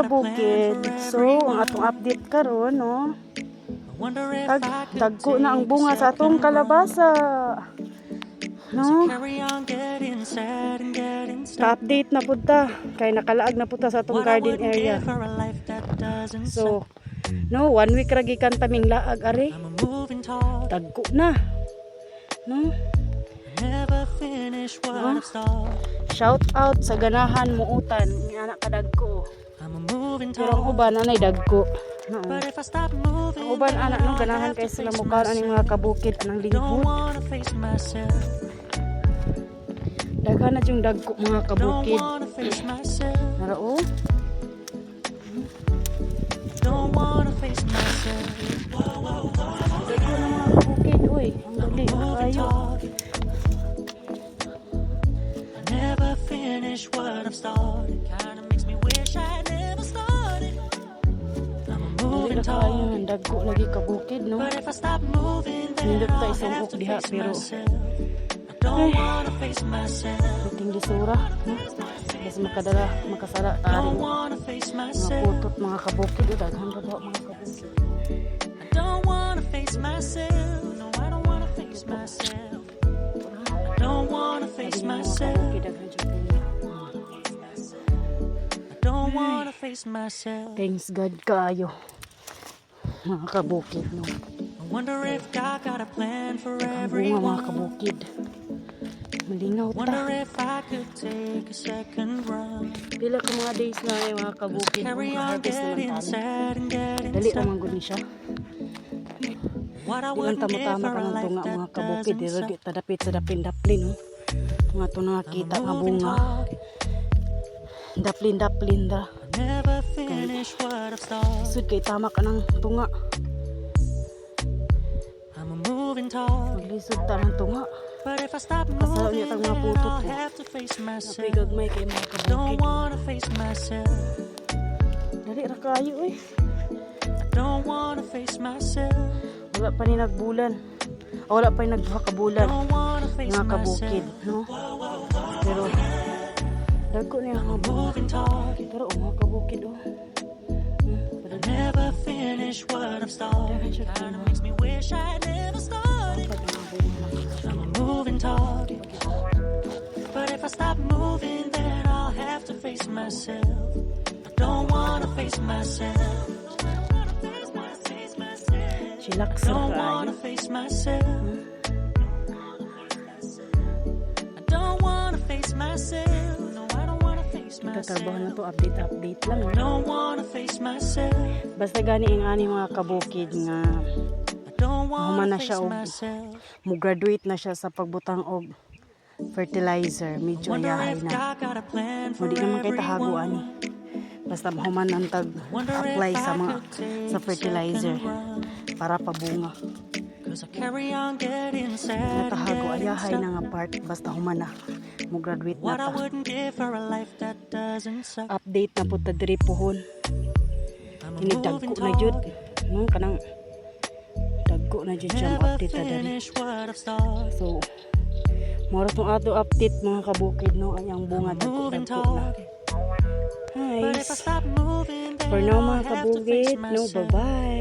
kabukid. So, ang atong update karon, no. Dagko na ang bunga sa atong kalabasa. No? Pa-update na punta. Kay nakalaag na punta sa atong garden area. So, no, 1 week ra gikan taming laag ari. Dagko na. No? Shout out sa ganahan muutan ni anak kadagko. Pero ang uban anay dagko. No. Ang uban anak no ganahan kay sila mukaon aning mga kabukid anang linghod. Daghan na yung dagko mga kabukid. Nara o. Dagko na mga kabukid. Uy, ang dali. Ayo. What I've started kinda makes me wish I never started. I'm a moving target. Dagko lagi kabukid no. But if I stop moving then I'll have to face myself. I don't wanna face myself. Puting disura, no? Kasi makasara tari. Mga putot mga kabukid daghan ra daw mga kabukid. I don't wanna face myself. No, I don't wanna face myself. I don't wanna face myself. Wanna face myself. Thanks God kaayo mga kabukid no. I wonder if God got a plan for everyone. Mga kabukid malingaw ta. Wonder if I could take a second run. Pila ka mga days na ay mga kabukid harvest naman tayo. Dali naman gud ni siya. Di man tama-tama ka ng tunga mga kabukid. Diragi tadapit sa dapin-daplin no. Mga ito nakakita nga bunga. Daplin da sud kay tama ka ng tunga maglisod ta ng tunga kasalaw niya tang mga putot ko napigagmay kay mga kabukid dali ra kayo eh wala pa ni nagbulan wala pa ni nagbuhakabulan mga kabukid no? Pero dagko niya mga moving target. Pero mga kabukid oh. But I never finish what I've started. Kinda makes me wish I never started. I'm a moving target. But if I stop moving then I'll have to face myself. I don't wanna face myself. Chillax ra Don't wanna face myself. I don't wanna face myself. Katrabaho na to update lang I don't wanna face myself. basta gani ang ani mga kabukid nga human na siya og mo graduate na siya sa pagbutang og fertilizer medyo ayahay na mo di naman kay tahago ani basta mahuman ang tag apply sa mga sa fertilizer para pabunga natahago ayahay na nga part basta human na mo graduate na ta update na po ta diri pohon ini dagko na jud no kanang dagko na jud siya update ta diri so mora tong ato update mga kabukid no anyang bunga dagko na hi for now mga kabukid no bye bye.